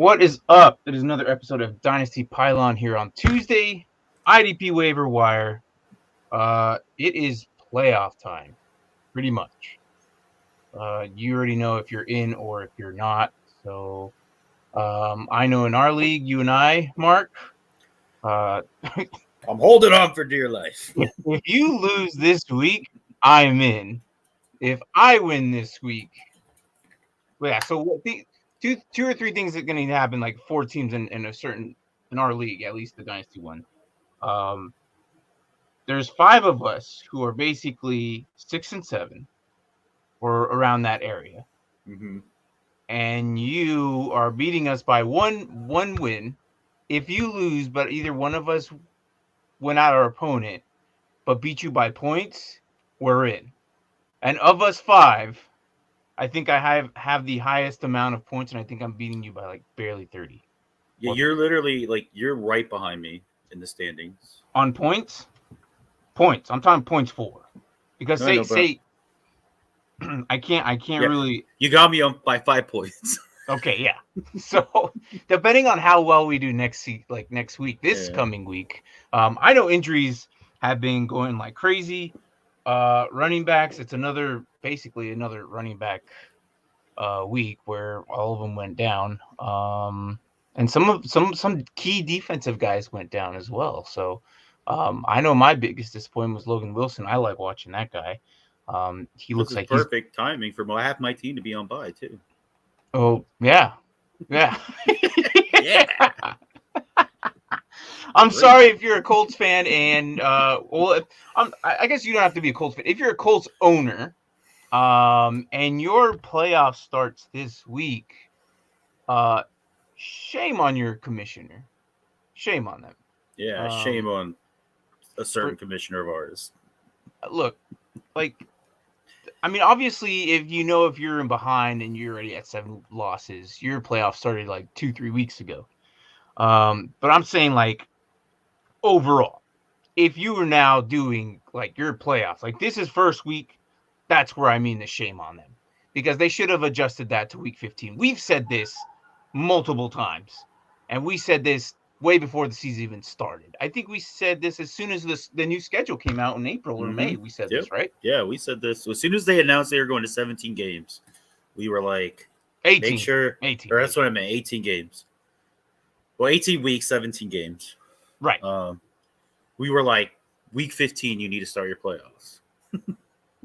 What is up? It is another episode of Dynasty Pylon here on Tuesday. IDP Waiver Wire. It is playoff time, pretty much. You already know if you're in or if you're not. So, I know in our league, you and I, Mark. I'm holding on for dear life. If you lose this week, I'm in. If I win this week, yeah. So what two or three things are going to happen, like 4 teams in our league, at least the Dynasty one. There's 5 of us who are basically 6 and 7 or around that area. Mm-hmm. And you are beating us by one win. If you lose, but either one of us went out our opponent, but beat you by points, we're in. And of us 5, I think I have the highest amount of points, and I think I'm beating you by like barely 30. Yeah, you're literally you're right behind me in the standings. On points? Points. I'm talking points for. Because say I can't really. You got me on by 5 points. Okay, yeah. So depending on how well we do next week, this coming week, I know injuries have been going like crazy. Running backs, it's basically another running back week where all of them went down. And some key defensive guys went down as well. So I know my biggest disappointment was Logan Wilson. I like watching that guy. He looks like perfect timing for half my team to be on bye too. Oh yeah. Yeah. I'm sorry if you're a Colts fan, and I guess you don't have to be a Colts fan. If you're a Colts owner, and your playoff starts this week, shame on your commissioner. Shame on them. Yeah, shame on a certain commissioner of ours. Look, I mean, obviously, if you're in behind and you're already at 7 losses, your playoff started like 2-3 weeks ago. But I'm saying overall, if you are now doing your playoffs, this is first week, that's where I mean the shame on them, because they should have adjusted that to week 15. We've said this multiple times, and we said this way before the season even started. I think we said this as soon as the new schedule came out in April or May. We said this, right? Yeah, we said this. As soon as they announced they were going to 17 games, we were like, 18. Make sure. 18. Or that's what I meant, 18 games. Well, 18 weeks, 17 games. Right. We were like, week 15, you need to start your playoffs.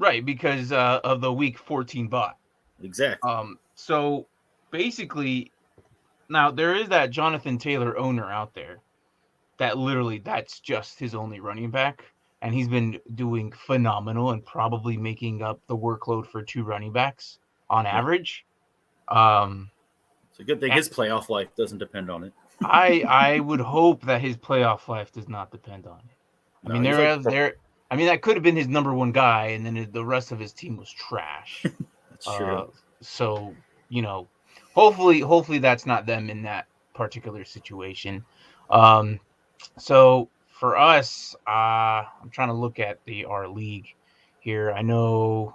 Right, because of the week 14 bye. Exactly. So basically, now there is that Jonathan Taylor owner out there that literally that's just his only running back, and he's been doing phenomenal and probably making up the workload for 2 running backs on average. It's a good thing his playoff life doesn't depend on it. I would hope that his playoff life does not depend on it. I mean, that could have been his number 1 guy, and then the rest of his team was trash. That's true. So, hopefully that's not them in that particular situation. So for us, I'm trying to look at our league here. I know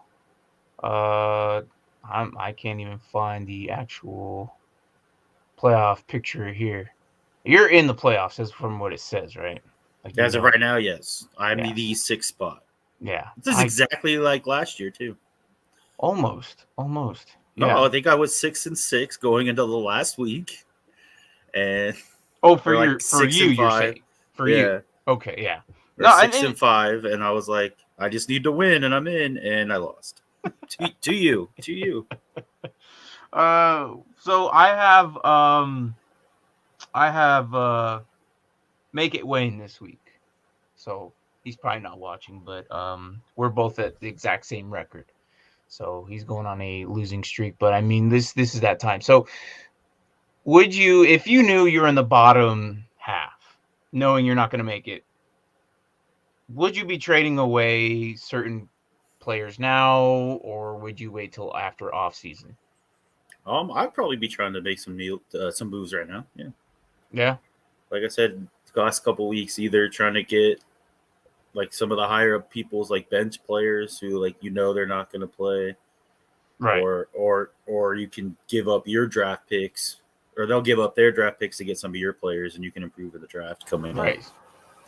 I can't even find the actual playoff picture here. You're in the playoffs, as from what it says, right? As of right now, yes. I'm in the 6th spot. Yeah. This is exactly like last year, too. Almost. No, I think I was 6-6 going into the last week. And for you, you're saying. For you. Okay, yeah. No, 6-5, and I was like, I just need to win, and I'm in, and I lost. to you. So I have Make It Wayne this week. So he's probably not watching, but we're both at the exact same record. So he's going on a losing streak. But I mean, this is that time. So would you, if you knew you're in the bottom half, knowing you're not going to make it, would you be trading away certain players now, or would you wait till after offseason? I'd probably be trying to make some moves right now. Yeah. Yeah. Like I said, the last couple weeks, either trying to get some of the higher up people's bench players who they're not going to play, right? Or you can give up your draft picks or they'll give up their draft picks to get some of your players, and you can improve in the draft coming up.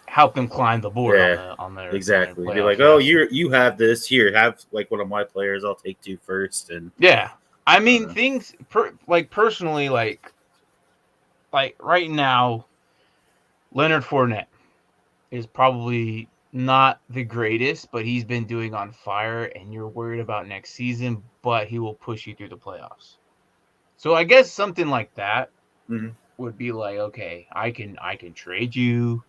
Help them climb the board on their exactly. On their be like, oh, you have this here. Have like one of my players. I'll take 2 first. And I mean things personally like right now, Leonard Fournette is probably not the greatest, but he's been doing on fire, and you're worried about next season, but he will push you through the playoffs. So I guess something like that would be like, okay, I can trade you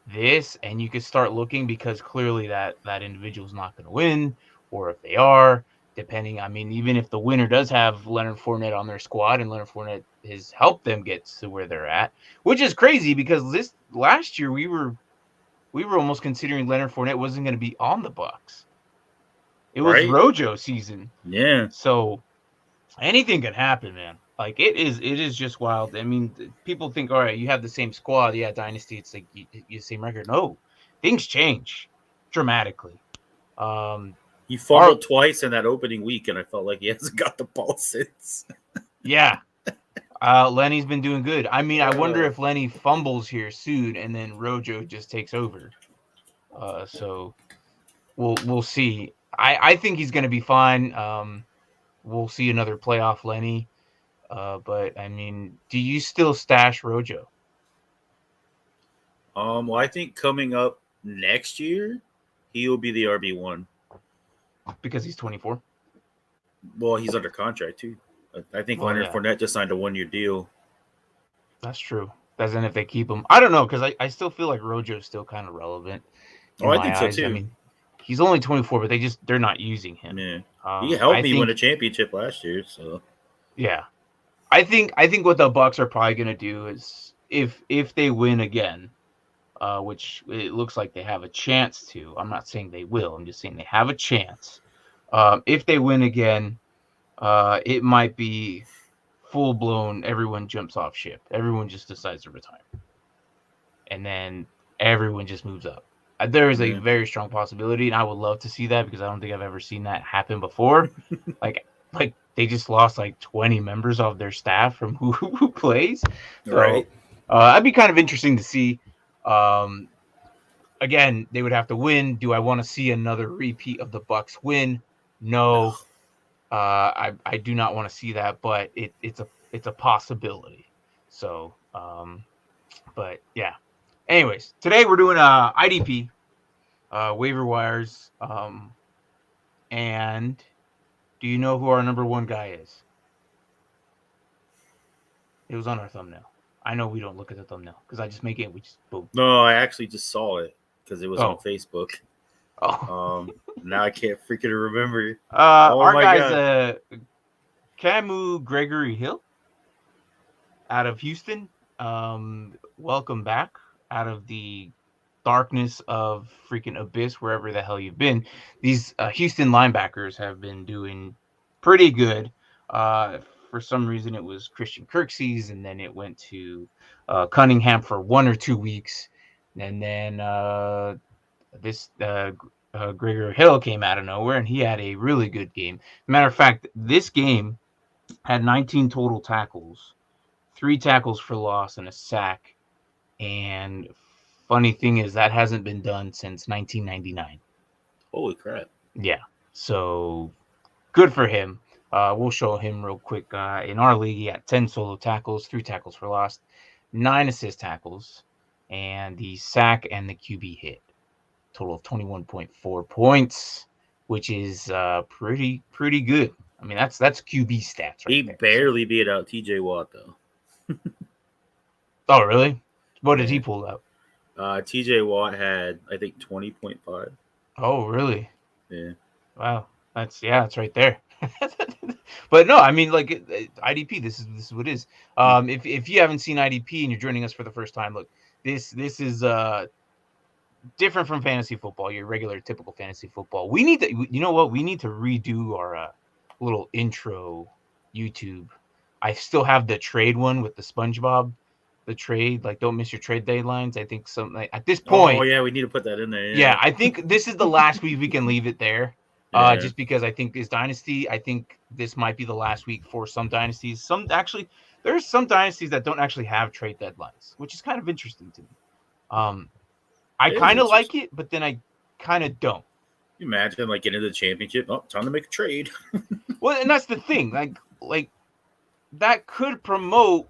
this, and you could start looking, because clearly that individual's not going to win, or if they are, depending. I mean, even if the winner does have Leonard Fournette on their squad, and Leonard Fournette has helped them get to where they're at, which is crazy because this last year we were almost considering Leonard Fournette wasn't going to be on the Bucks. It was Rojo season. Yeah. So anything can happen, man. Like it is just wild. I mean, people think, all right, you have the same squad, dynasty. It's like you same record. No, things change dramatically. He fumbled twice in that opening week, and I felt like he hasn't got the ball since. Lenny's been doing good. I mean, I wonder if Lenny fumbles here soon, and then Rojo just takes over. So we'll see. I think he's going to be fine. We'll see another playoff Lenny. But I mean, do you still stash Rojo? Well, I think coming up next year, he will be the RB1 because he's 24. Well, he's under contract too. I think Leonard Fournette just signed a 1-year deal. That's true. That's if they keep him. I don't know, because I still feel like Rojo's still kind of relevant. I think so too. I mean, he's only 24, but they're not using him. Yeah. He helped me win a championship last year, so yeah. I think what the Bucks are probably going to do is if they win again, which it looks like they have a chance to. I'm not saying they will. I'm just saying they have a chance. If they win again, it might be full blown. Everyone jumps off ship. Everyone just decides to retire, and then everyone just moves up. There is a very strong possibility, and I would love to see that because I don't think I've ever seen that happen before. like they just lost like 20 members of their staff from who plays. So, that'd be kind of interesting to see. Again, they would have to win. Do I want to see another repeat of the Bucks win? No. I do not want to see that, but it's a possibility. So, but yeah. Anyways, today we're doing IDP waiver wires. And do you know who our number 1 guy is? It was on our thumbnail. I know we don't look at the thumbnail because I just make it. We just boom. No, I actually just saw it because it was on Facebook. Oh. Now I can't freaking remember. Our guy's Kamu Gruiger-Hill out of Houston. Welcome back out of the darkness of freaking abyss, wherever the hell you've been. These Houston linebackers have been doing pretty good. For some reason, it was Christian Kirksey's, and then it went to Cunningham for 1 or 2 weeks, and then this Gruiger-Hill came out of nowhere, and he had a really good game. Matter of fact, this game had 19 total tackles, 3 tackles for loss, and a sack. And funny thing is that hasn't been done since 1999. Holy crap! Yeah, so good for him. We'll show him real quick. In our league, he had 10 solo tackles, 3 tackles for loss, 9 assist tackles, and the sack and the QB hit. Total of 21.4 points, which is pretty good. I mean, that's QB stats. He barely beat out TJ Watt though. Oh, really? What did he pull out? TJ Watt had, I think, 20.5. Oh, really? Yeah. Wow. That's right there. But no, I mean, like IDP. This is what it is. If you haven't seen IDP and you're joining us for the first time, look, this is different from fantasy football. Your regular, typical fantasy football. We need to. You know what? We need to redo our little intro YouTube. I still have the trade one with the SpongeBob. The trade, like, don't miss your trade deadlines. I think something at this point. Oh yeah, we need to put that in there. Yeah, I think this is the last week we can leave it there. Just because I think this dynasty, I think this might be the last week for some dynasties. Some actually, there's some dynasties that don't actually have trade deadlines, which is kind of interesting to me. I kind of like it, but then I kind of don't. You imagine like getting into the championship. Oh, time to make a trade. Well, and that's the thing. Like that could promote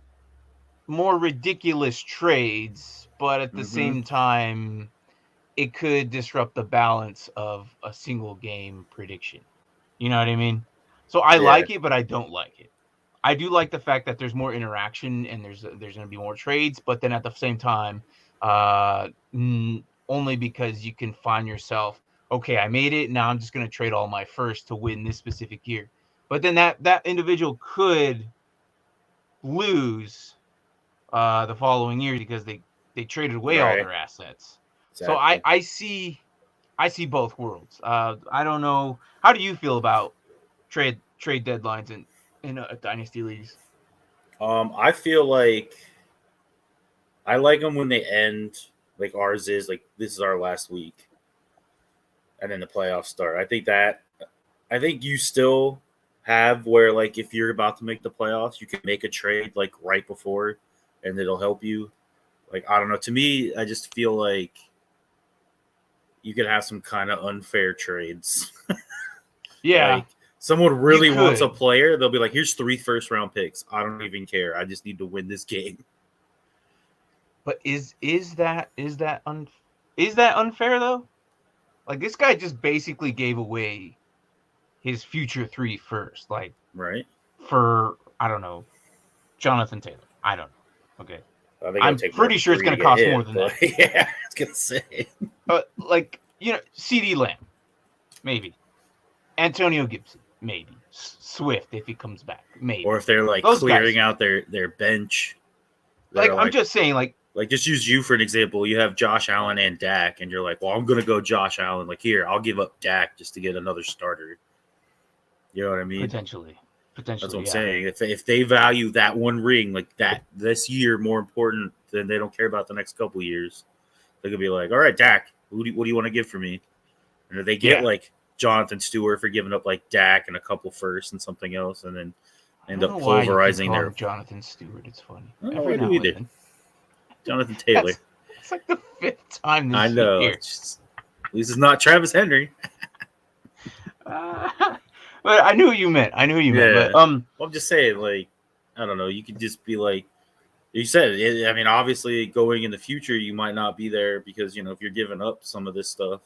more ridiculous trades, but at the same time, it could disrupt the balance of a single game prediction. You know what I mean? So I like it, but I don't like it. I do like the fact that there's more interaction and there's going to be more trades, but then at the same time, only because you can find yourself, okay, I made it. Now I'm just going to trade all my first to win this specific year. But then that individual could lose the following year because they traded away all their assets. Exactly. So I see both worlds. I don't know. How do you feel about trade deadlines in dynasty leagues? I feel like I like them when they end. Like ours is like this is our last week, and then the playoffs start. I think you still have where like if you're about to make the playoffs, you can make a trade like right before, and it'll help you. Like I don't know. To me, I just feel like you could have some kind of unfair trades. Yeah. Like someone really wants a player, they'll be like, here's 3 first-round picks. I don't even care. I just need to win this game. But is that unfair though? Like this guy just basically gave away his future 3 first, like right for I don't know, Jonathan Taylor. I don't know. Okay, I'm pretty sure it's going to cost more than that. Yeah, I was gonna say. But like CD Lamb, maybe Antonio Gibson, maybe Swift if he comes back, maybe. Or if they're like those clearing out their bench. Like I'm just saying, like just use you for an example. You have Josh Allen and Dak, and you're like, well, I'm gonna go Josh Allen. Like here, I'll give up Dak just to get another starter. You know what I mean? Potentially. That's what I'm saying. If they value that one ring like that this year more important than they don't care about the next couple years, they could be like, all right, Dak, what do you want to give for me? And if they get like Jonathan Stewart for giving up like Dak and a couple firsts and something else, and then end up pulverizing their Jonathan Stewart. It's funny. Every now and then. Jonathan Taylor. It's like the 5th time this year. I know. At least it's not Travis Henry. But I knew what you meant. But, I'm just saying, like, I don't know. You could just be like, you said it. I mean, obviously, going in the future, you might not be there because, if you're giving up some of this stuff.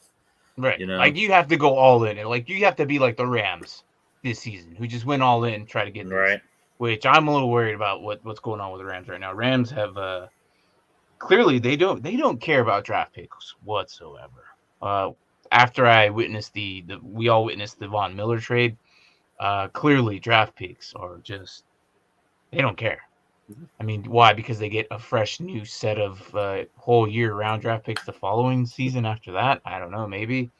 Right. Like, you have to go all in. Like, you have to be like the Rams this season, who just went all in and try to get this. Right. Which I'm a little worried about what's going on with the Rams right now. Rams have clearly they don't care about draft picks whatsoever. After I witnessed we all witnessed the Von Miller trade, clearly draft picks are just they don't care. I mean, why? Because they get a fresh new set of whole year round draft picks the following season after that. I don't know, maybe.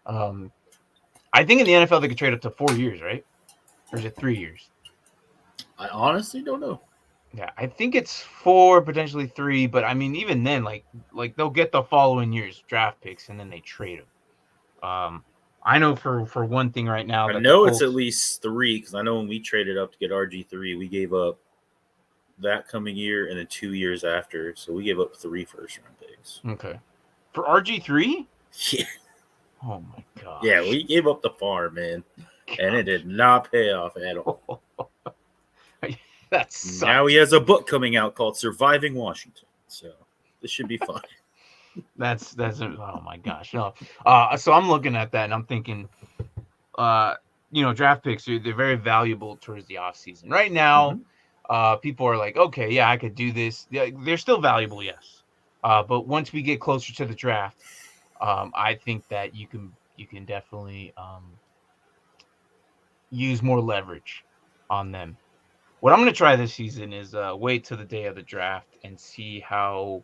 I think in the NFL they could trade up to 4 years, right? Or is it 3 years? I honestly don't know. Yeah, I think it's 4, potentially 3, but I mean, even then, like they'll get the following year's draft picks and then they trade them. I know for one thing right now. I know it's at least 3 because I know when we traded up to get RG3, we gave up that coming year and then 2 years after, so we gave up 3 first-round picks. Okay, for RG3. Yeah. Oh my god. Yeah, we gave up the farm, man, and it did not pay off at all. That's now he has a book coming out called Surviving Washington, so this should be fun. That's oh my gosh, no. So I'm looking at that and I'm thinking, draft picks they're very valuable towards the offseason. Right now, people are like, okay, yeah, I could do this. Yeah, they're still valuable, yes. But once we get closer to the draft, I think that you can definitely use more leverage on them. What I'm going to try this season is wait till the day of the draft and see how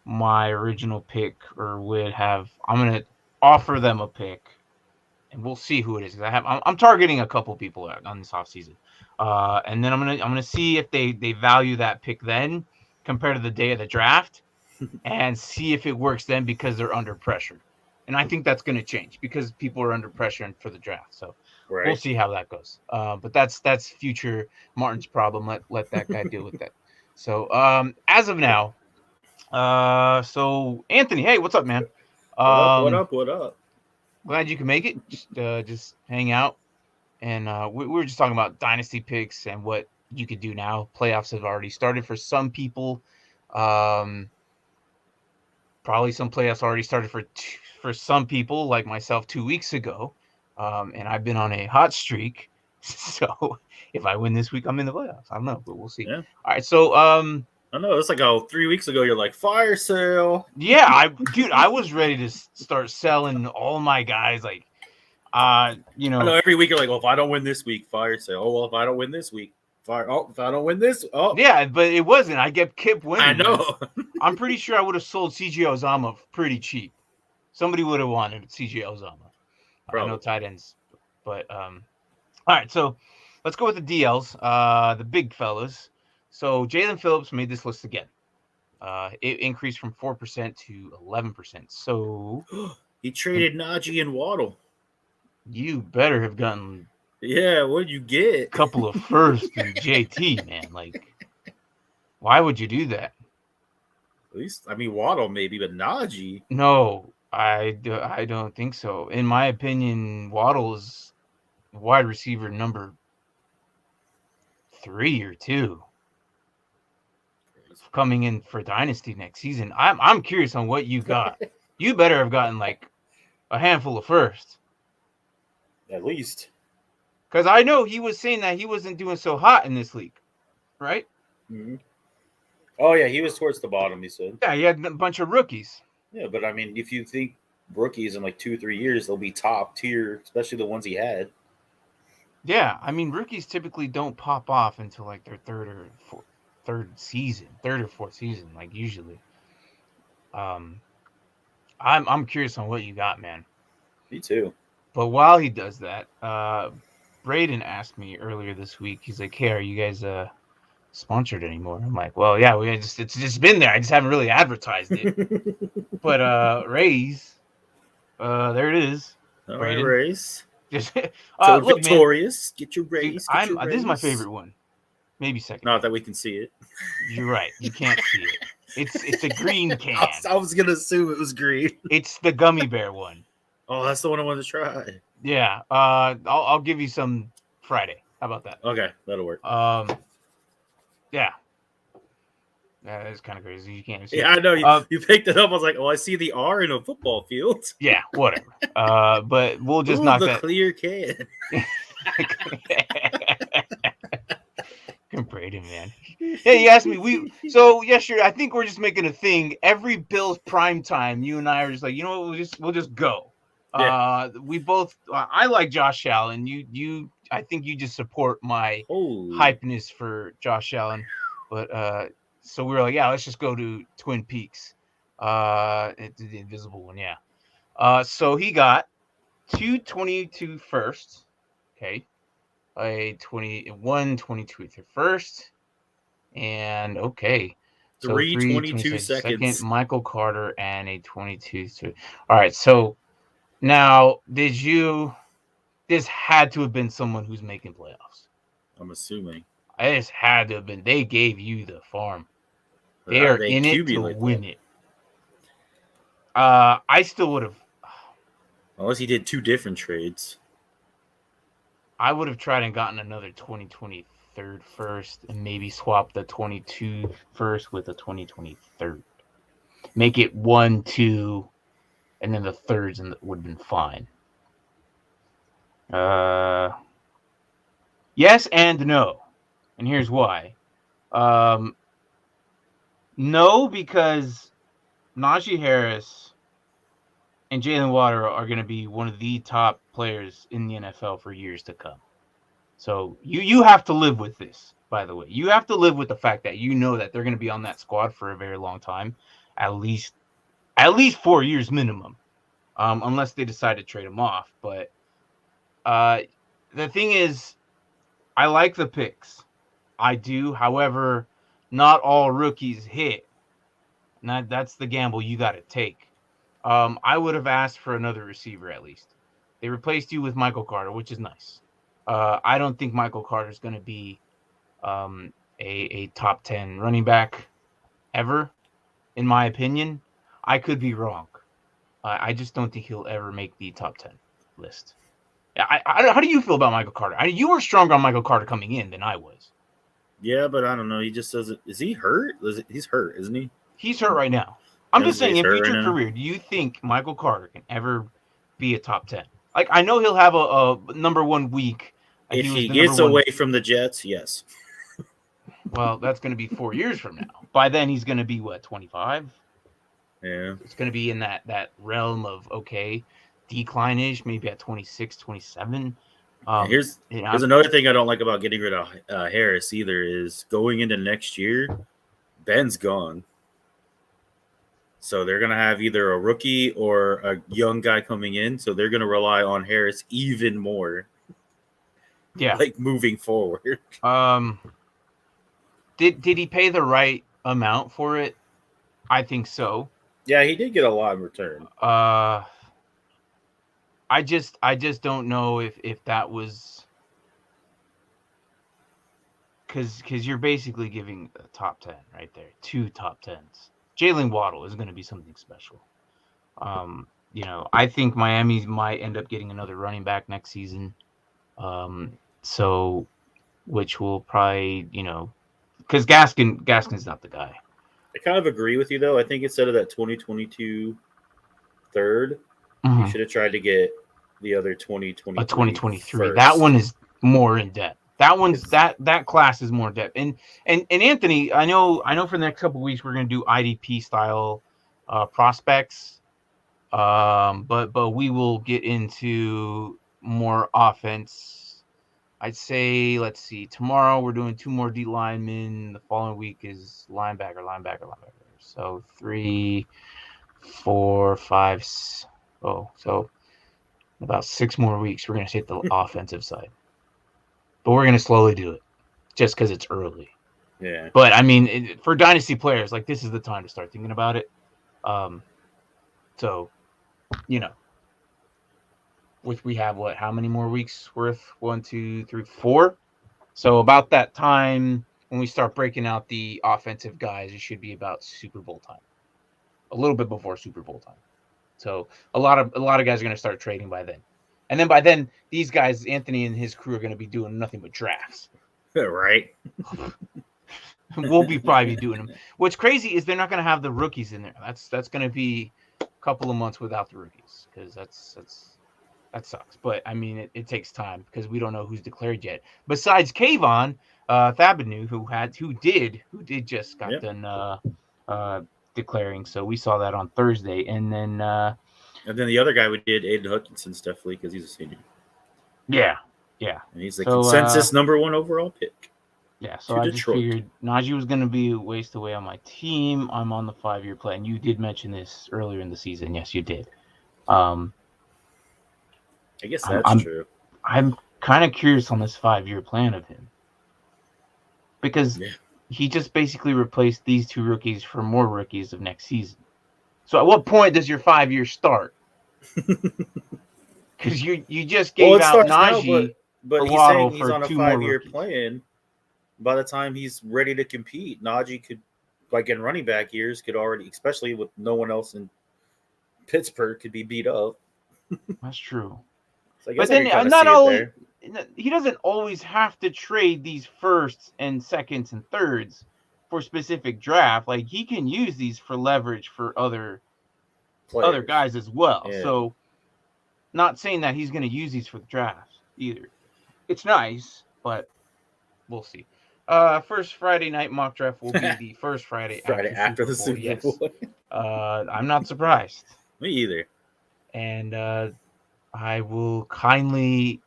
my original pick I'm going to offer them a pick, and we'll see who it is. I'm targeting a couple people on this offseason. And then I'm gonna see if they value that pick then compared to the day of the draft, and see if it works then because they're under pressure. And I think that's going to change because people are under pressure for the draft. So Right. We'll see how that goes. But that's future Martin's problem. Let that guy deal with that. So as of now, so Anthony, hey, what's up, man? What up? What up? What up? Glad you can make it. Just hang out, and we were just talking about dynasty picks and what you could do now. Playoffs have already started for some people. Probably some playoffs already started for some people like myself 2 weeks ago. And I've been on a hot streak. So if I win this week, I'm in the playoffs. I don't know, but we'll see. Yeah. All right. So I know it's like 3 weeks ago. You're like fire sale. yeah, I was ready to start selling all my guys. Like, I know every week you're like, well, if I don't win this week, fire sale. Oh well, if I don't win this week, fire. Oh, if I don't win this, oh yeah, but it wasn't. I kept winning. I know. I'm pretty sure I would have sold CJ Uzomah pretty cheap. Somebody would have wanted CJ Uzomah. I know tight ends, but all right. So let's go with the DLs, the big fellas. So Jalen Phillips made this list again. It increased from 4% to 11%. So he traded Najee and Waddle. You better have gotten Yeah, what'd you get? a couple of firsts and JT, man. Like, why would you do that? At least, I mean, Waddle maybe, but Najee. No, I don't think so. In my opinion, Waddle is wide receiver number 3 or 2 coming in for Dynasty next season. I'm curious on what you got. You better have gotten like a handful of firsts. At least. Because I know he was saying that he wasn't doing so hot in this league, right? Mm-hmm. Oh, yeah, he was towards the bottom, he said. Yeah, he had a bunch of rookies. Yeah, but I mean, if you think rookies in like 2 or 3 years, they'll be top tier, especially the ones he had. Yeah, I mean, rookies typically don't pop off until like their third or fourth season, like usually. I'm curious on what you got, man. Me too. But while he does that, Braden asked me earlier this week. He's like, "Hey, are you guys sponsored anymore?" I'm like, "Well, yeah, it's just been there. I just haven't really advertised it." But raise, there it is. All right, raise. Just look, man, Victorious, get your raise. This is my favorite one. Maybe second. Not that we can see it. You're right. You can't see it. It's a green can. I was gonna assume it was green. It's the gummy bear one. Oh, that's the one I wanted to try. Yeah. I'll give you some Friday. How about that? Okay, that'll work. Yeah. That is kind of crazy. You can't see it. I know. You picked it up. I was like, oh, I see the R in a football field. Yeah, whatever. But we'll just knock the that. Clear can. Braden, man. Yeah, you asked me. So yesterday, I think we're just making a thing. Every Bills prime time, you and I are just like, you know what? We'll just go. Yeah. We both. I like Josh Allen. You. I think you just support my hypeness for Josh Allen. But so we were like, yeah, let's just go to Twin Peaks. It's the invisible one, yeah. So he got 222 first. Okay. A 21, 22 first, and okay, so 322 seconds. Second, Michael Carter, and a 22. All right, so now this had to have been someone who's making playoffs. I'm assuming. This had to have been. They gave you the farm. They are in it to win it. I still would have. Unless he did 2 different trades. I would have tried and gotten another 2023 first and maybe swap the 22 first with a 2023. Make it 1, 2, and then the thirds and would have been fine. Yes and no. And here's why. No, because Najee Harris and Jalen Waddle are going to be one of the top players in the NFL for years to come. So you have to live with this, by the way. You have to live with the fact that you know that they're going to be on that squad for a very long time, at least 4 years minimum, unless they decide to trade them off. But the thing is, I like the picks. I do. However, not all rookies hit. And that's the gamble you got to take. I would have asked for another receiver at least. They replaced you with Michael Carter, which is nice. I don't think Michael Carter is going to be a top 10 running back ever, in my opinion. I could be wrong. I just don't think he'll ever make the top 10 list. How do you feel about Michael Carter? You were stronger on Michael Carter coming in than I was. Yeah, but I don't know. He just doesn't. Is he hurt? He's hurt, isn't he? He's hurt right now. I'm just saying, in future career, do you think Michael Carter can ever be a top 10? Like, I know he'll have a number 1 week. If he gets away from the Jets, yes. Well, that's going to be 4 years from now. By then, he's going to be, 25? Yeah. It's going to be in that realm of, decline-ish, maybe at 26, 27. Here's another thing I don't like about getting rid of Harris either is going into next year, Ben's gone. So they're going to have either a rookie or a young guy coming in. So they're going to rely on Harris even more. Yeah. Like moving forward. Did he pay the right amount for it? I think so. Yeah, he did get a lot in return. I just don't know if that was because you're basically giving a top 10 right there, 2 top 10s. Jalen Waddle is going to be something special. I think Miami might end up getting another running back next season. So which will probably, because Gaskin's not the guy. I kind of agree with you though. I think instead of that 2022 third, you should have tried to get the other 2023. A 2023. That one is more in depth. That one's that class is more in depth. And Anthony, I know for the next couple of weeks we're going to do IDP style prospects. But we will get into more offense. I'd say, let's see. Tomorrow we're doing 2 more D linemen. The following week is linebacker. So 3, 4, 5. So about 6 more weeks, we're going to hit the offensive side. But we're going to slowly do it just because it's early. Yeah. But, I mean, for dynasty players, this is the time to start thinking about it. So, which we have, how many more weeks worth? 1, 2, 3, 4. So about that time, when we start breaking out the offensive guys, it should be about Super Bowl time. A little bit before Super Bowl time. So a lot of guys are going to start trading by then. And then by then, these guys, Anthony and his crew, are going to be doing nothing but drafts. Right. We'll probably be doing them. What's crazy is they're not going to have the rookies in there. That's going to be a couple of months without the rookies because that sucks. But I mean, it takes time because we don't know who's declared yet. Besides Kayvon Thibodeau, who did just got done declaring. So we saw that on Thursday, and then the other guy we did, Aiden Hutchinson's definitely because he's a senior. Yeah. And he's the consensus number 1 overall pick. Yeah, so I just figured Najee was going to be a waste away on my team. I'm on the 5-year plan. You did mention this earlier in the season. Yes, you did. I guess that's true. I'm kind of curious on this 5-year plan of him because he just basically replaced these 2 rookies for more rookies of next season. So at what point does your 5 years start? Because you just gave out Najee, but he's saying he's on a 5-year plan. By the time he's ready to compete, Najee could, in running back years, could already, especially with no one else in Pittsburgh, could be beat up. That's true. So but then not only he doesn't always have to trade these firsts and seconds and thirds for specific draft. He can use these for leverage for other guys as well. Yeah. So not saying that he's going to use these for the draft either. It's nice, but we'll see. First Friday night mock draft will be the first Friday after the Super Bowl. Yes. I'm not surprised. Me either. And I will kindly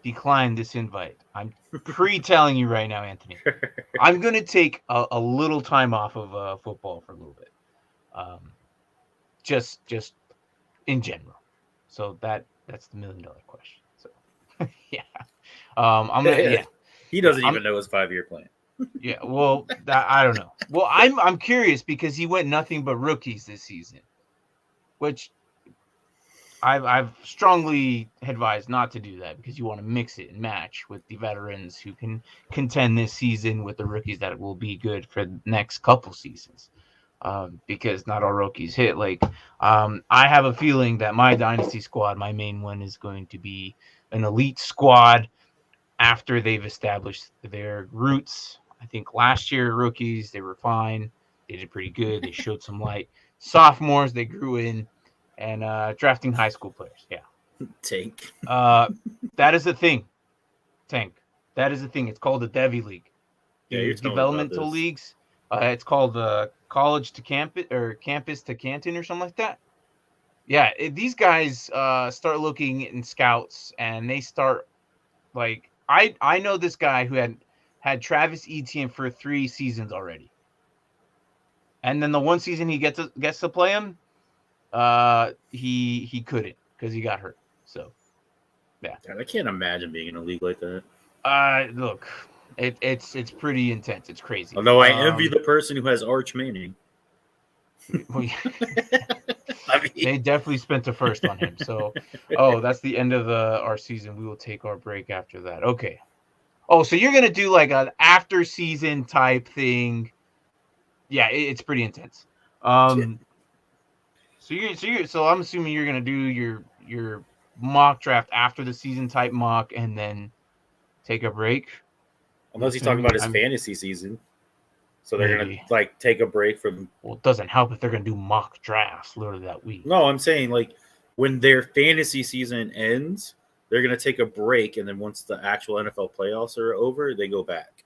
decline this invite. I'm pre-telling you right now, Anthony. I'm going to take a little time off of football for a little bit. Just in general. So that's the $1 million question. So yeah. I'm gonna He doesn't even know his 5-year plan. Yeah, well, I don't know. Well, I'm curious because he went nothing but rookies this season, which I've strongly advised not to do that because you want to mix it and match with the veterans who can contend this season with the rookies that will be good for the next couple seasons. Because not all rookies hit. I have a feeling that my dynasty squad, my main one, is going to be an elite squad after they've established their roots. I think last year rookies, they were fine. They did pretty good. They showed some light. Sophomores, they grew in, and drafting high school players. Yeah. Tank. That is the thing. Tank. That is the thing. It's called the Devy League. Yeah, you're telling me about Developmental this. leagues. It's called college to campus or campus to Canton or something like that. Yeah, these guys start looking in scouts and they start like I know this guy who had Travis Etienne for 3 seasons already, and then the one season he gets to play him, he couldn't because he got hurt. So yeah, God, I can't imagine being in a league like that. Look, it's pretty intense. It's crazy. Although I envy the person who has Arch Manning. They definitely spent the first on him. So, that's the end of our season. We will take our break after that. Okay. Oh, so you're gonna do like an after season type thing? Yeah, it's pretty intense. So I'm assuming you're gonna do your mock draft after the season type mock, and then take a break. Unless he's talking about his fantasy season. So they're Maybe. going to like take a break from. Well, it doesn't help if they're going to do mock drafts literally that week. No, I'm saying like when their fantasy season ends, they're going to take a break, and then once the actual NFL playoffs are over, they go back.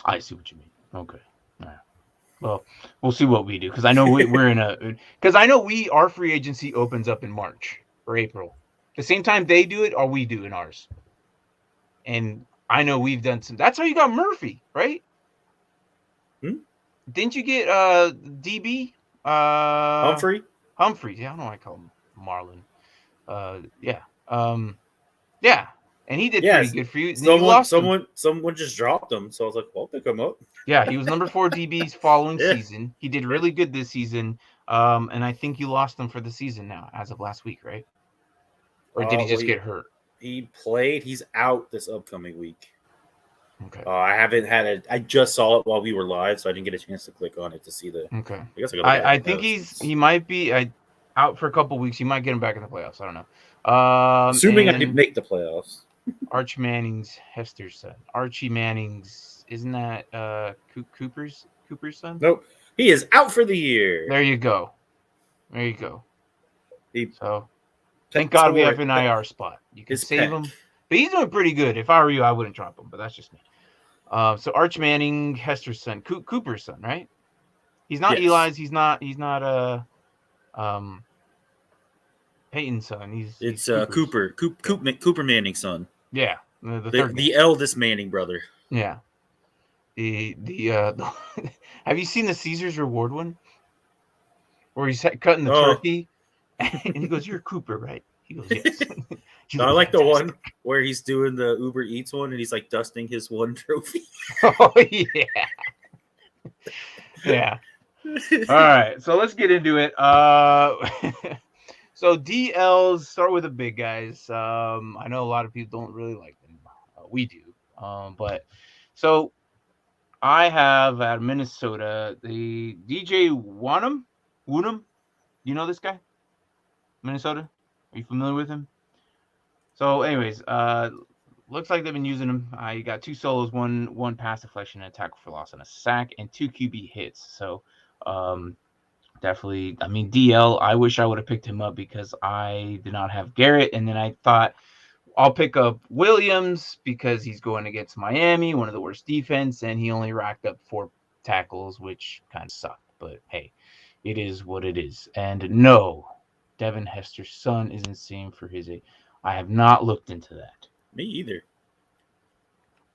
I see what you mean. Okay. All right. Well, we'll see what we do because I know we're in our free agency opens up in March or April, the same time they do it or we do in ours. And I know we've done some. That's how you got Murphy, right? Didn't you get DB? Humphrey? Humphreys. Yeah, I don't know why I call him Marlon. Yeah. Yeah. And he did pretty good for you. Someone just dropped him, so I was like, well, I'll pick him up. Yeah, he was number 4 DB's following season. He did really good this season. And I think you lost him for the season now, as of last week, right? Or did he just get hurt? He played. He's out this upcoming week. Okay. I just saw it while we were live, so I didn't get a chance to click on it to see the. Okay. I guess I think he might be out for a couple weeks. You might get him back in the playoffs. I don't know. Assuming I did make the playoffs. Arch Manning's Hester's son. Archie Manning's, isn't that Cooper's son? Nope. He is out for the year. There you go. Thank God we have an IR spot. You can save him. But he's doing pretty good. If I were you, I wouldn't drop him, but that's just me. So Arch Manning, Hester's son, Cooper's son, right? He's not Eli's. He's not Peyton's son. It's Cooper Manning's son. Yeah, the eldest Manning brother. Yeah. The have you seen the Caesar's Reward one? Where he's cutting the turkey, and he goes, "You're Cooper, right?" He goes, "Yes." I like the one where he's doing the Uber Eats one, and he's like dusting his one trophy. Oh yeah, yeah. All right, so let's get into it. So DLs, start with the big guys. I know a lot of people don't really like them. We do, but so I have at Minnesota the DJ Wonnum. You know this guy? Minnesota? Are you familiar with him? So, anyways, looks like they've been using him. He got 2 solos, one pass deflection, and a tackle for loss, and a sack, and 2 QB hits. So, definitely, I mean, DL, I wish I would have picked him up because I did not have Garrett, and then I thought I'll pick up Williams because he's going against Miami, one of the worst defense, and he only racked up 4 tackles, which kind of sucked. But, hey, it is what it is. And no, Devin Hester's son isn't same for his age. I have not looked into that. Me either.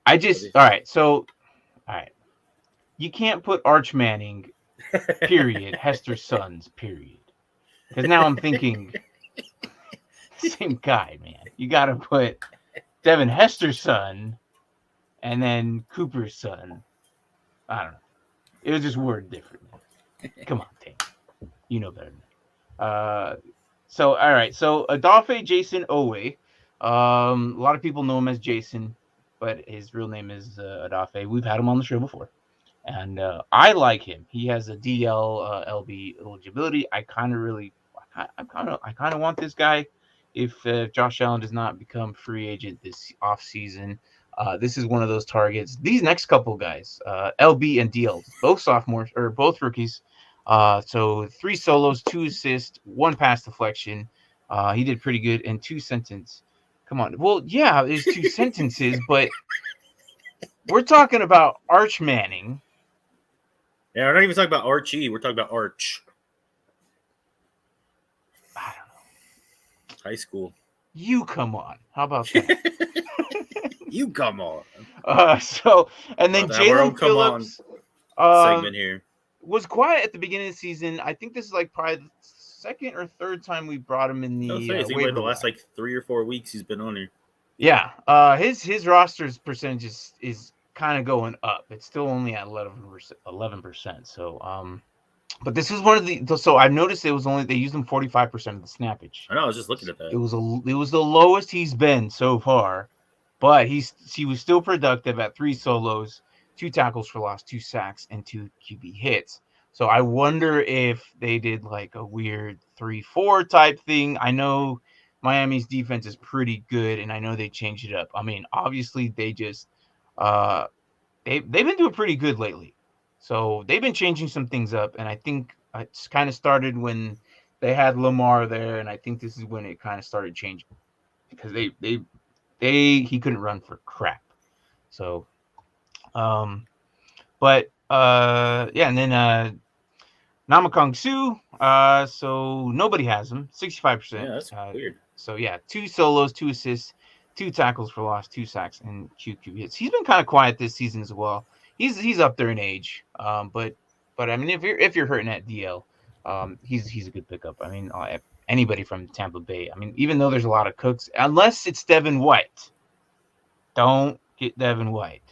All right. You can't put Arch Manning, period, Hester's sons, period. Because now I'm thinking, same guy, man. You got to put Devin Hester's son and then Cooper's son. I don't know. It was just worded differently. Come on, Tank. You know better than that. So all right. So Adafe Jason Owe. A lot of people know him as Jason, but his real name is Adafe. We've had him on the show before, and I like him. He has a DL LB eligibility. I kind of want this guy. If Josh Allen does not become free agent this offseason, this is one of those targets. These next couple guys, LB and DL, both sophomores or both rookies. So 3 solos, 2 assists, 1 pass deflection. He did pretty good in 2 sentences. Come on. Well, yeah, there's 2 sentences, but we're talking about Arch Manning. Yeah, we're not even talking about Archie. We're talking about Arch. I don't know. High school. You come on. How about that? You come on. So, and then Jalen Phillips segment here was quiet at the beginning of the season. I think this is like probably the second or third time we brought him in the the last like 3 or 4 weeks he's been on here. Yeah, his roster's percentage is kind of going up. It's still only at 11%. So, but this is one of the. So I've noticed they used him 45% of the snappage. I know. I was just looking at that. It was the lowest he's been so far, but he was still productive at 3 solos, 2 tackles for loss, 2 sacks, and 2 QB hits. So I wonder if they did like a weird 3-4 type thing. I know Miami's defense is pretty good, and I know they changed it up. I mean, obviously they just they've been doing pretty good lately. So they've been changing some things up, and I think it's kind of started when they had Lamar there, and I think this is when it kind of started changing because he couldn't run for crap. So, but yeah, and then Namakong Su, so nobody has him, 65%. Yeah, that's weird. So yeah, 2 solos, 2 assists, 2 tackles for loss, 2 sacks, and QB hits. He's been kind of quiet this season as well. He's up there in age, but I mean, if you're hurting at DL, he's a good pickup. I mean, anybody from Tampa Bay. I mean, even though there's a lot of cooks, unless it's Devin White, don't get Devin White.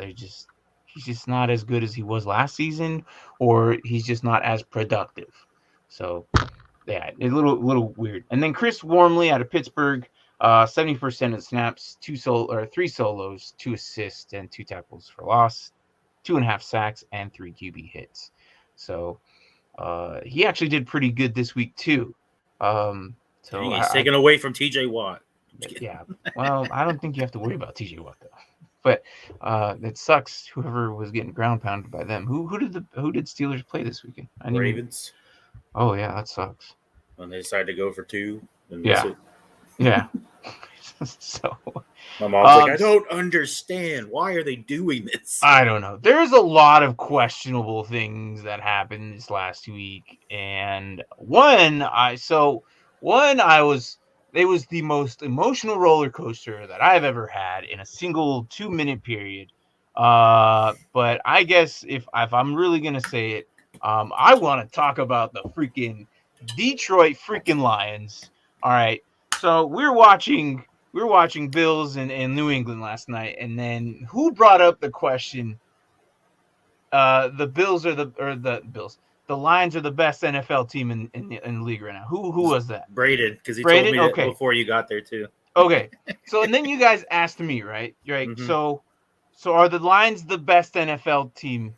He's just not as good as he was last season, or he's just not as productive. So yeah, a little weird. And then Chris Wormley out of Pittsburgh. 70% of the snaps, 3 solos, 2 assists, and 2 tackles for loss, 2.5 sacks, and 3 QB hits. So he actually did pretty good this week too. So he's taken away from TJ Watt. Yeah. Well, I don't think you have to worry about TJ Watt though. But it sucks. Whoever was getting ground pounded by them. Who did Steelers play this weekend? Ravens. Oh yeah, that sucks. When they decided to go for 2. Yeah. So my mom's like, I don't understand. Why are they doing this? I don't know. There's a lot of questionable things that happened this last week, and it was the most emotional roller coaster that I've ever had in a single 2-minute period. But I guess if I'm really gonna say it, I want to talk about the freaking Detroit freaking Lions. All right. So we're watching Bills and New England last night, and then who brought up the question? The Bills are the Bills. The Lions are the best NFL team in the league right now. Who was that? Braden, because he told me that before you got there too. Okay, so and then you guys asked me, right? Right. Mm-hmm. So are the Lions the best NFL team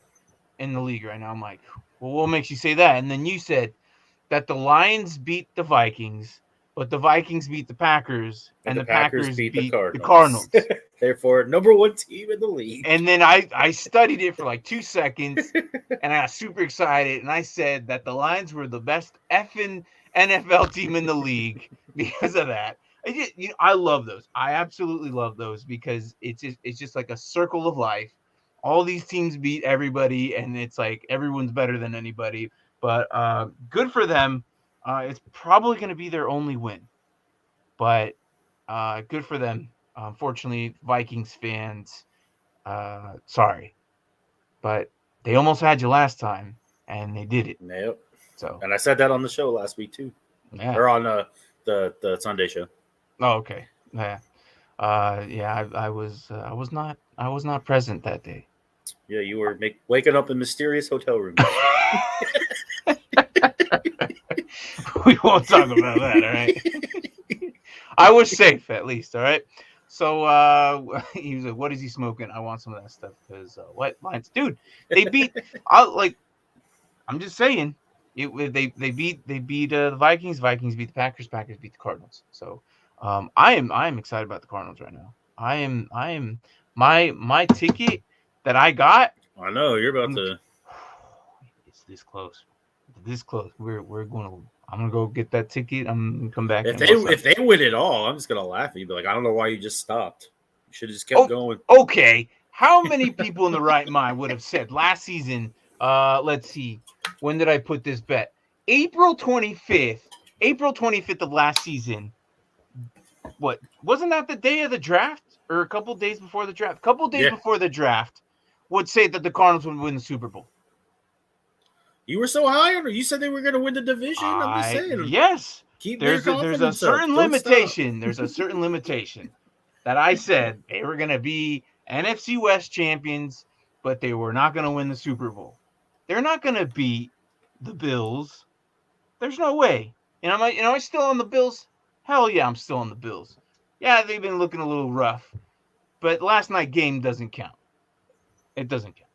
in the league right now? I'm like, well, what makes you say that? And then you said that the Lions beat the Vikings. But the Vikings beat the Packers, and the Packers beat the Cardinals. Therefore, number 1 team in the league. And then I studied it for like 2 seconds, and I got super excited, and I said that the Lions were the best effing NFL team in the league because of that. I love those. I absolutely love those because it's just like a circle of life. All these teams beat everybody, and it's like everyone's better than anybody. But good for them. It's probably going to be their only win, but good for them. Unfortunately, Vikings fans, sorry, but they almost had you last time, and they did it. Yep. So, and I said that on the show last week too. Yeah. Or on the Sunday show. Oh, okay. Yeah. I was not present that day. Yeah, you were waking up in mysterious hotel rooms. We won't talk about that, all right? I was safe at least, all right? So he was like, "What is he smoking? I want some of that stuff." Because what Lions, dude? They beat. I'm just saying. They beat the Vikings. Vikings beat the Packers. Packers beat the Cardinals. So I am excited about the Cardinals right now. I am my ticket that I got. I know you're about to. It's this close. This close. I'm gonna go get that ticket. I'm gonna come back. If they win it all, I'm just gonna laugh at you. Be like, I don't know why you just stopped. You should have just kept going. Okay. How many people in the right mind would have said last season? Let's see. When did I put this bet? April 25th of last season. What wasn't that the day of the draft or a couple days before the draft? Before the draft would say that the Cardinals would win the Super Bowl. You were so high on it. You said they were going to win the division. I'm just saying. Yes. Keep there's a certain limitation. There's a certain limitation that I said they were going to be NFC West champions, but they were not going to win the Super Bowl. They're not going to beat the Bills. There's no way. And am I still on the Bills? Hell yeah, I'm still on the Bills. Yeah, they've been looking a little rough, but last night game doesn't count. It doesn't count.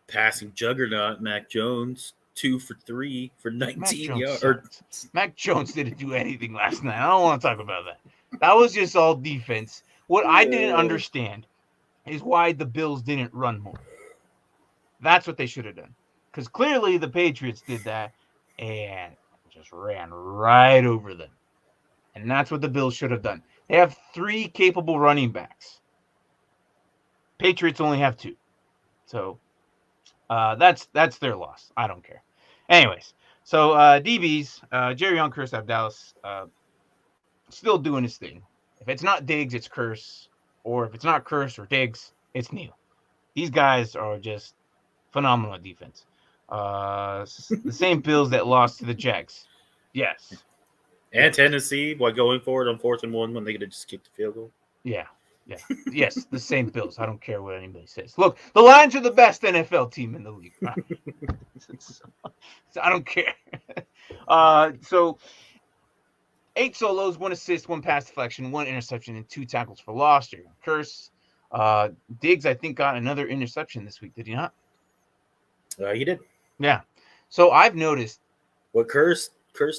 Passing juggernaut, Mac Jones, 2 for 3 for 19 yards. Mac Jones didn't do anything last night. I don't want to talk about that. That was just all defense. What I didn't understand is why the Bills didn't run more. That's what they should have done. Because clearly the Patriots did that and just ran right over them. And that's what the Bills should have done. They have 3 capable running backs. Patriots only have 2. So that's their loss. I don't care. Anyways, so DBs, Jerry on Curse Dallas still doing his thing. If it's not Diggs, it's Curse. Or if it's not Curse or Diggs, it's Neal. These guys are just phenomenal at defense. The same Bills that lost to the Jags. Yes. And Tennessee, by going forward on 4th and 1 when they could have just kicked the field goal. Yeah. Yes, the same Bills. I don't care what anybody says. Look, the Lions are the best NFL team in the league. So I don't care. So 8 solos, 1 assist, 1 pass deflection, 1 interception, and 2 tackles for loss. Curse. Diggs, I think, got another interception this week. Did he not? He did. Yeah. So I've noticed. What Curse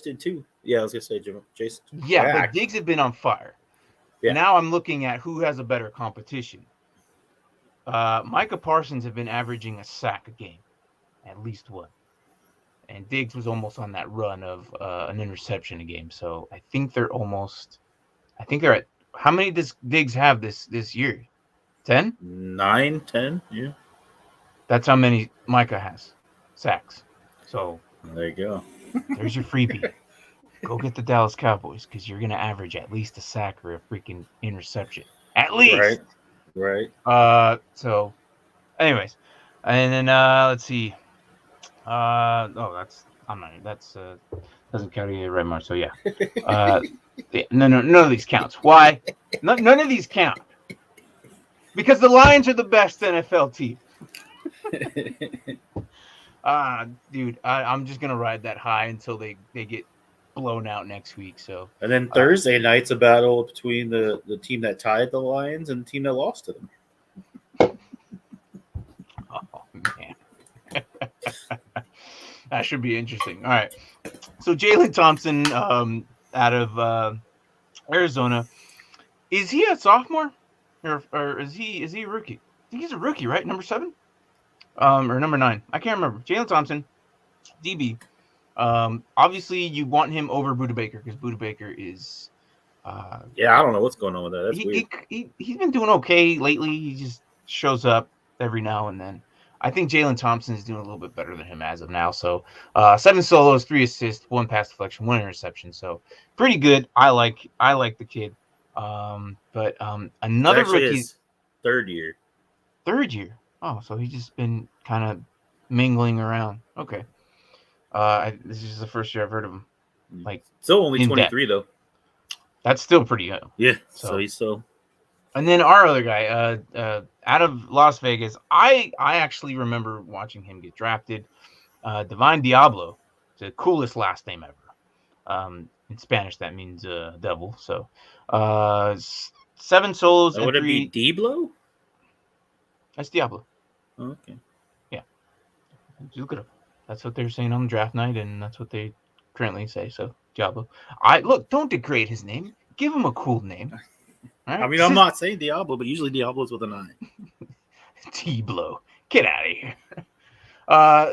did too. Yeah, I was gonna say Jason. Yeah, but Diggs had been on fire. Yeah. Now I'm looking at who has a better competition. Micah Parsons have been averaging a sack a game, at least 1. And Diggs was almost on that run of an interception a game. So I think they're at how many does Diggs have this year? 10? 9, 10, yeah. That's how many Micah has. Sacks. So there you go. There's your freebie. Go get the Dallas Cowboys because you're going to average at least a sack or a freaking interception. At least. Right. So, anyways. And then, let's see. Doesn't count against Red Mart. So, yeah. None of these counts. Why? None of these count. Because the Lions are the best NFL team. Dude, I'm just going to ride that high until they get blown out next week. So, and then Thursday night's a battle between the team that tied the Lions and the team that lost to them. Oh man. That should be interesting. All right. So Jalen Thompson out of Arizona. Is he a sophomore? Or is he a rookie? I think he's a rookie, right? Number 7? Or number 9. I can't remember. Jalen Thompson, DB. Obviously, you want him over Budda Baker because Budda Baker is. I don't know what's going on with that. That's weird. He's been doing okay lately. He just shows up every now and then. I think Jalen Thompson is doing a little bit better than him as of now. So 7 solos, 3 assists, 1 pass deflection, 1 interception. So pretty good. I like the kid. But another rookie. Third year. Oh, so he's just been kind of mingling around. Okay. This is the first year I've heard of him. Like, still only 23 though. That's still pretty good. Yeah. So he's still. And then our other guy, out of Las Vegas, I actually remember watching him get drafted. Divine Diablo. the coolest last name ever. In Spanish, that means devil. So 7 solos and Would 3. it be Diblo? That's Diablo. Oh, okay. Yeah. You look it up. That's what they're saying on draft night, and that's what they currently say. So Diablo. Don't degrade his name. Give him a cool name. Right? I mean, I'm not saying Diablo, but usually Diablo's with an I. T-Blow. Get out of here.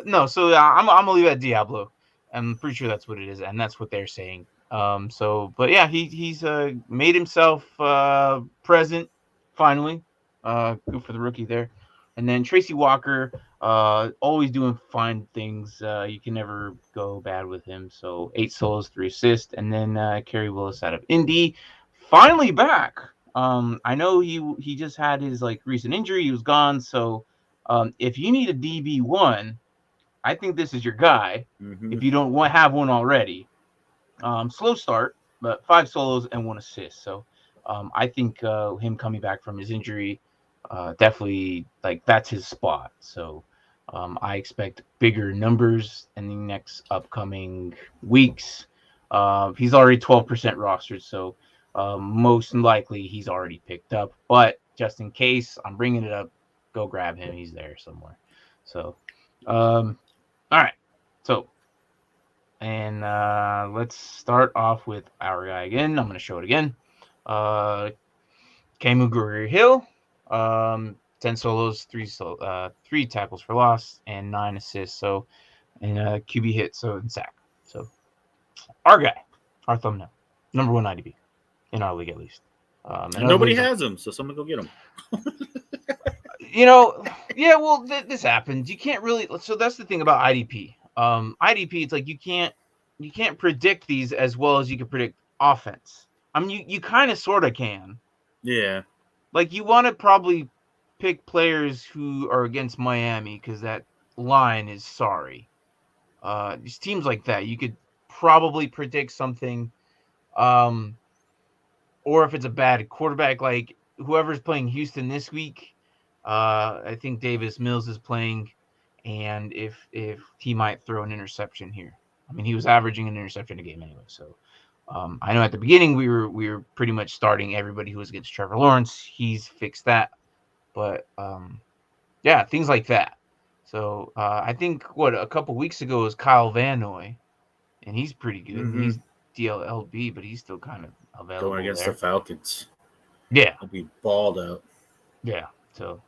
No, so I'm gonna leave it at Diablo. I'm pretty sure that's what it is, and that's what they're saying. But yeah, he's made himself present finally. Good for the rookie there. And then Tracy Walker, always doing fine things. You can never go bad with him. So 8 solos, 3 assists, and then Kerry Willis out of Indy, finally back. I know he just had his recent injury. He was gone. So if you need a DB1, I think this is your guy. Mm-hmm. If you don't have one already. Slow start, but 5 solos and 1 assist. So I think him coming back from his injury, definitely that's his spot. So I expect bigger numbers in the next upcoming weeks. He's already 12% rostered, so most likely he's already picked up. But just in case, I'm bringing it up. Go grab him. He's there somewhere. So, all right. So, and let's start off with our guy again. I'm going to show it again. Kamu Gruiger-Hill. 10 solos, 3 tackles for loss, and 9 assists. So, and QB hit, so in sack. So, our guy, our thumbnail, number 1 IDP in our league at least. And nobody has him, so someone go get him. Yeah. Well, this happens. You can't really. So that's the thing about IDP. IDP, it's like you can't predict these as well as you can predict offense. I mean, you kind of sort of can. Yeah. You want to probably pick players who are against Miami because that line is sorry. These teams like that, you could probably predict something. Or if it's a bad quarterback, like whoever's playing Houston this week, I think Davis Mills is playing, and if he might throw an interception here. I mean, he was averaging an interception a game anyway. So I know at the beginning we were pretty much starting everybody who was against Trevor Lawrence. He's fixed that, but yeah, things like that. So I think a couple weeks ago was Kyle Van Noy, and he's pretty good. Mm-hmm. He's DLLB, but he's still kind of available going against there. the Falcons. Yeah, he'll be balled out. Yeah, so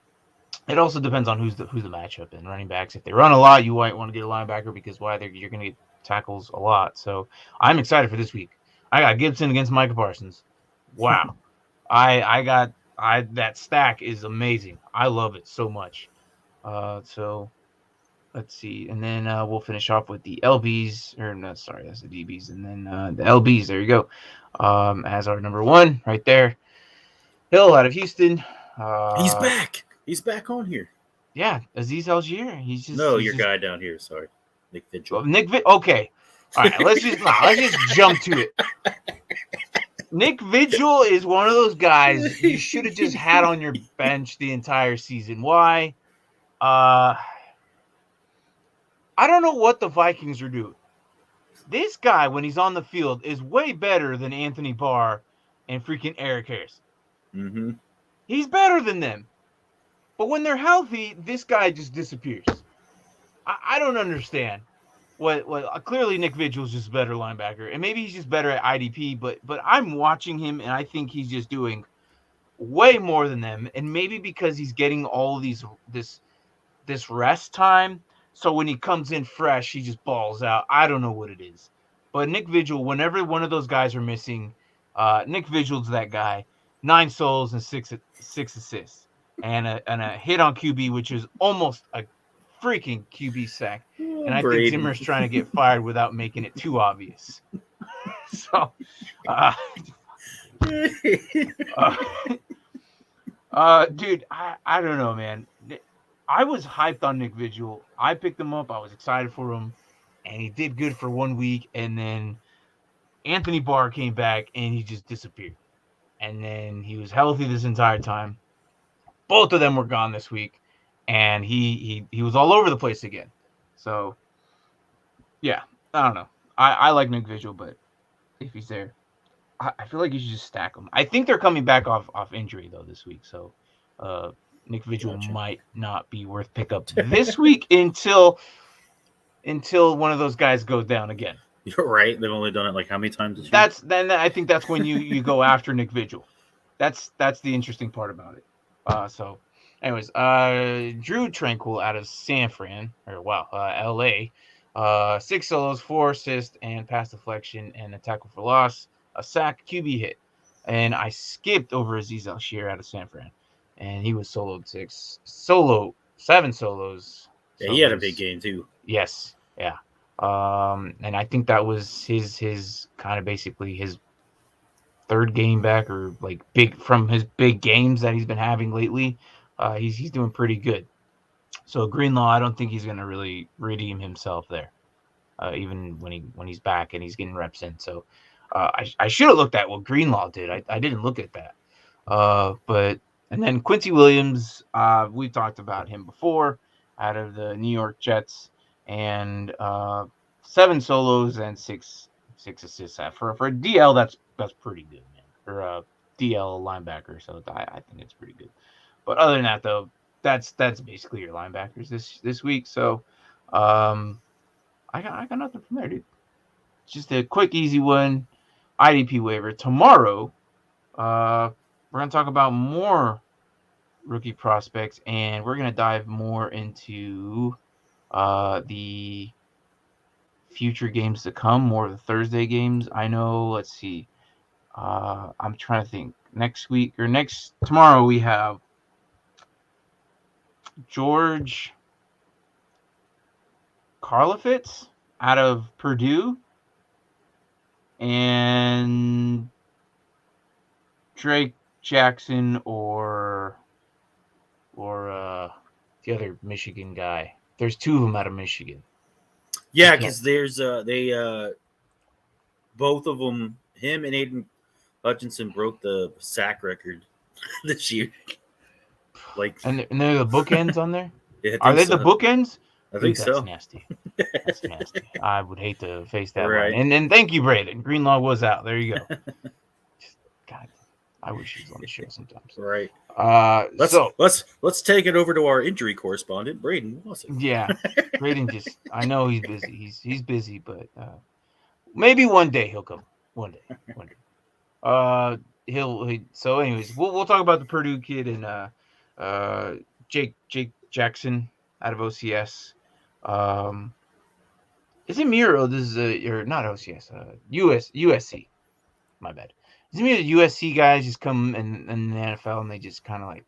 it also depends on who's the matchup and running backs. If they run a lot, you might want to get a linebacker because you're going to get tackles a lot. So I'm excited for this week. I got Gibson against Micah Parsons. Wow, that stack is amazing. I love it so much. So let's see, and then we'll finish off with the LBs, or no, sorry, that's the DBs, and then the LBs. There you go. As our number 1 right there, Hill out of Houston. He's back. He's back on here. Yeah, Azeez Algier. He's your guy down here. Sorry, Nick Vigil. Okay. All right, let's just jump to it. Nick Vigil is one of those guys you should have just had on your bench the entire season. Why? I don't know what the Vikings are doing. This guy, when he's on the field, is way better than Anthony Barr and freaking Eric Harris. Mm-hmm. He's better than them. But when they're healthy, this guy just disappears. I don't understand. What clearly Nick Vigil is just a better linebacker, and maybe he's just better at IDP. But I'm watching him, and I think he's just doing way more than them. And maybe because he's getting all of this rest time, so when he comes in fresh, he just balls out. I don't know what it is, but Nick Vigil, whenever one of those guys are missing, Nick Vigil's that guy. 9 solos and 6 assists, and a hit on QB, which is almost a freaking QB sack. And I think Zimmer's trying to get fired without making it too obvious. So, dude, I don't know, man. I was hyped on Nick Vigil. I picked him up. I was excited for him, and he did good for 1 week. And then Anthony Barr came back, and he just disappeared. And then he was healthy this entire time. Both of them were gone this week, and he was all over the place again. So, yeah, I don't know. I like Nick Vigil, but if he's there, I feel like you should just stack him. I think they're coming back off injury though this week, so Nick Vigil might not be worth pickup this week until one of those guys goes down again. You're right. They've only done it like how many times this year? Then I think that's when you go after Nick Vigil. That's the interesting part about it. So, anyways, Drew Tranquil out of San Fran LA. 6 solos, 4 assists, and pass deflection, and a tackle for loss, a sack, QB hit. And I skipped over Aziz Al-Shir out of San Fran, and he was 7 solos. Yeah, he had a big game too. Yes, yeah. And I think that was his kind of basically his third game back, or like from his big games that he's been having lately. He's doing pretty good. So Greenlaw, I don't think he's going to really redeem himself there, even when he's back and he's getting reps in. So I should have looked at what Greenlaw did. I didn't look at that. And then Quincy Williams, we talked about him before, out of the New York Jets, and 7 solos and 6 assists. For a DL, that's pretty good, man. For a DL linebacker, so I think it's pretty good. But other than that, though, that's basically your linebackers this week. So I got nothing from there, dude. Just a quick, easy one. IDP waiver. Tomorrow, we're gonna talk about more rookie prospects, and we're gonna dive more into the future games to come, more of the Thursday games. I know, let's see. I'm trying to think. Tomorrow we have George Karlaftis out of Purdue and Drake Jackson or the other Michigan guy. There's 2 of them out of Michigan. Yeah, because there's both of them, him and Aiden Hutchinson broke the sack record this year. And they're the bookends on there? Yeah, are they the bookends? I think so. That's nasty. That's nasty. I would hate to face that line. And thank you, Braden. Greenlaw was out. There you go. God, I wish he was on the show sometimes. Right. Let's take it over to our injury correspondent, Braden Wilson. Yeah, Braden I know he's busy. He's busy, but maybe one day he'll come. One day. So anyways, we'll talk about the Purdue kid and Jake Jackson out of OCS. Is it me or this is or not OCS? USC. My bad. Is it me the USC guys just come in the NFL and they just kind of like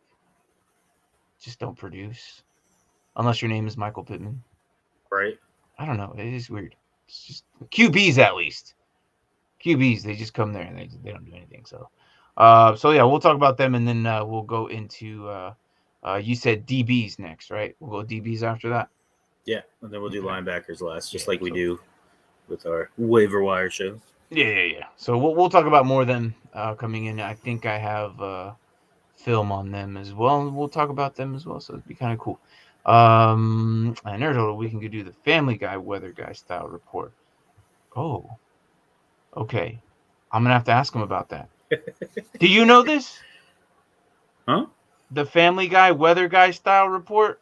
just don't produce, unless your name is Michael Pittman. Right. I don't know. It is weird. It's just QBs at least. QBs, they just come there and they don't do anything. So yeah, we'll talk about them, and then we'll go into you said DBs next, right? We'll go DBs after that. Yeah, and then we'll do linebackers last, just like we do with our waiver wire show. Yeah. So we'll talk about more of them coming in. I think I have film on them as well. We'll talk about them as well, so it'd be kind of cool. And there's we can do the Family Guy Weather Guy style report. Oh, okay. I'm gonna have to ask him about that. Do you know this? Huh? The Family Guy Weather Guy style report?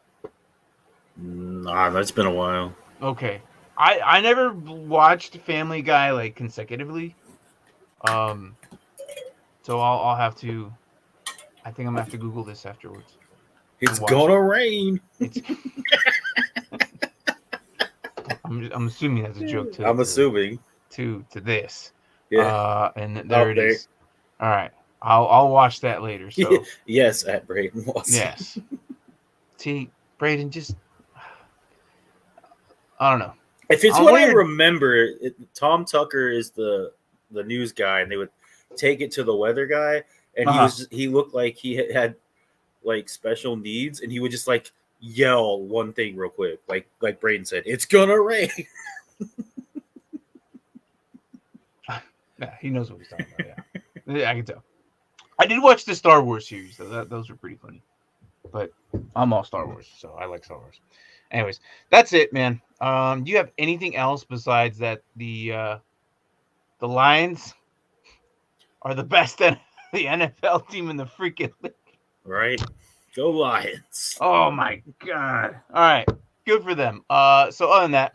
Nah, that's been a while. Okay. I never watched Family Guy like consecutively. So I'll have to. I think I'm gonna have to Google this afterwards. It's gonna rain. I'm assuming that's a joke too. I'm assuming to this. Yeah. And there it is. All right. I'll watch that later. So yes, at Braden Watson. Yes. See, Braden, just I don't know. If it's what I remember, Tom Tucker is the news guy, and they would take it to the weather guy, and he looked like he had like special needs, and he would just like yell one thing real quick, like Braden said, "It's gonna rain." Yeah, he knows what he's talking about. Yeah, I can tell. I did watch the Star Wars series, though. Those were pretty funny. But I'm all Star Wars, so I like Star Wars. Anyways, that's it, man. Do you have anything else besides that the Lions are the best the NFL team in the freaking league? Right? Go Lions. Oh my god. All right. Good for them. So other than that,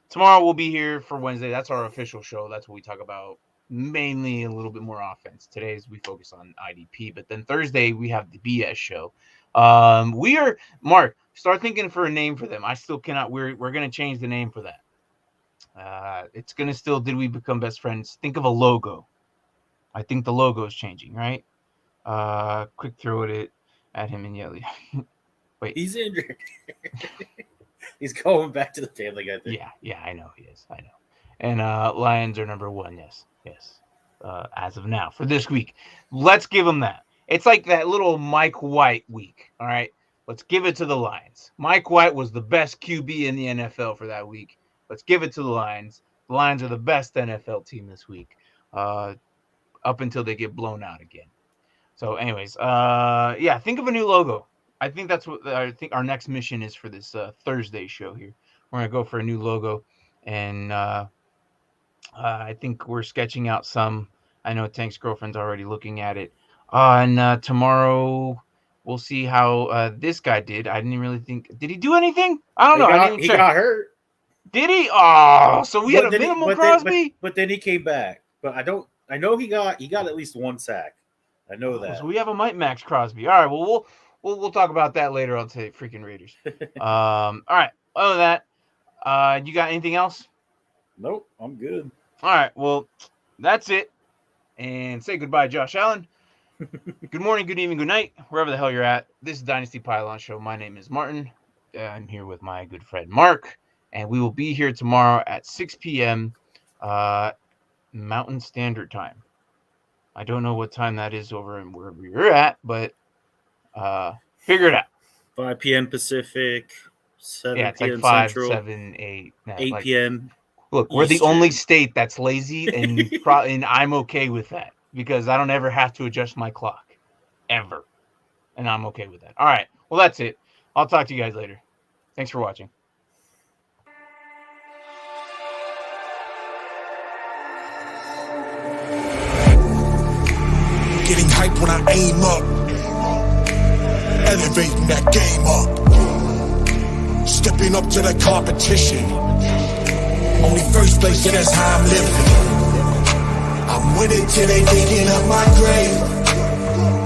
tomorrow we'll be here for Wednesday. That's our official show. That's what we talk about. Mainly a little bit more offense. Today's we focus on IDP, but then Thursday we have the BS show. We are Mark. Start thinking for a name for them. I still cannot. We're gonna change the name for that. It's gonna still. Did we become best friends? Think of a logo. I think the logo is changing, right? Quick throw it at him and Yelly. Wait, he's injured. He's going back to the Family Guy thing. Yeah, I know he is. I know. And Lions are number 1. Yes. As of now for this week, let's give them that. It's like that little Mike White week. All right, let's give it to the Lions. Mike White was the best QB in the NFL for that week. Let's give it to the Lions. The Lions are the best NFL team this week, up until they get blown out again. So, anyways, think of a new logo. I think that's what I think our next mission is for this Thursday show here. We're gonna go for a new logo, and I think we're sketching out some. I know Tank's girlfriend's already looking at it. And tomorrow we'll see how this guy did. I didn't really think. Did he do anything? I don't know. He got hurt. Did he? Oh, so we had a minimal Crosby. But then he came back. But I know he got at least 1 sack. I know that. So we have a Max Crosby. All right. Well, we'll talk about that later on today. Freaking Raiders. All right. Other than that, you got anything else? Nope. I'm good. All right. Well, that's it. And say goodbye, Josh Allen. Good morning, good evening, good night, wherever the hell you're at. This is Dynasty Pylon Show. My name is Martin. I'm here with my good friend Mark, and we will be here tomorrow at 6 p.m. Mountain Standard Time. I don't know what time that is over and wherever you're at, but figure it out. 5 p.m. Pacific, 7 it's p.m. like 5, Central, 7, 8. 8 p.m. Look, we're the Eastern. only state that's lazy, and I'm okay with that because I don't ever have to adjust my clock, ever. And I'm okay with that. All right. Well, that's it. I'll talk to you guys later. Thanks for watching. Getting hype when I aim up, elevating that game up, stepping up to the competition. Only first place, yeah, that's how I'm living. I'm winning till they digging up my grave,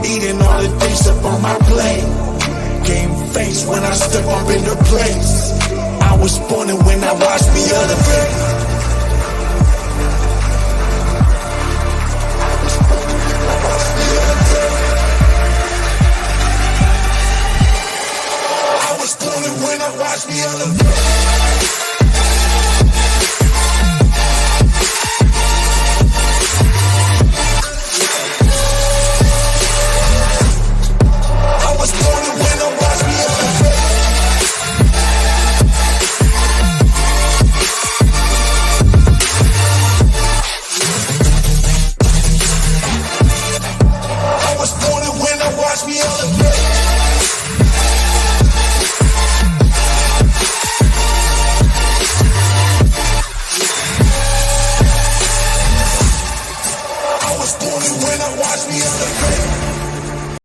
eating all the things up on my plate. Game face when I step up into place. I was born and when I watched me elevate. I was born and when I watched me elevate.